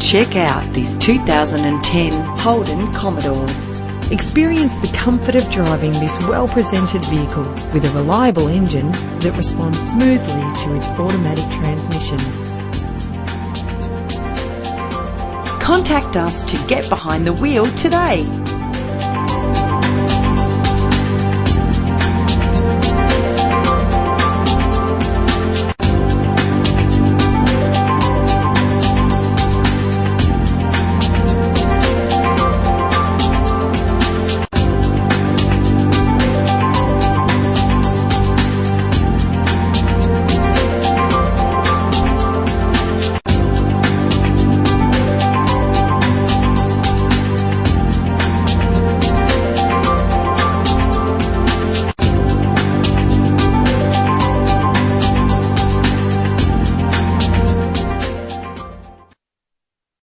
Check out this 2010 Holden Commodore. Experience the comfort of driving this well-presented vehicle with a reliable engine that responds smoothly to its automatic transmission. Contact us to get behind the wheel today.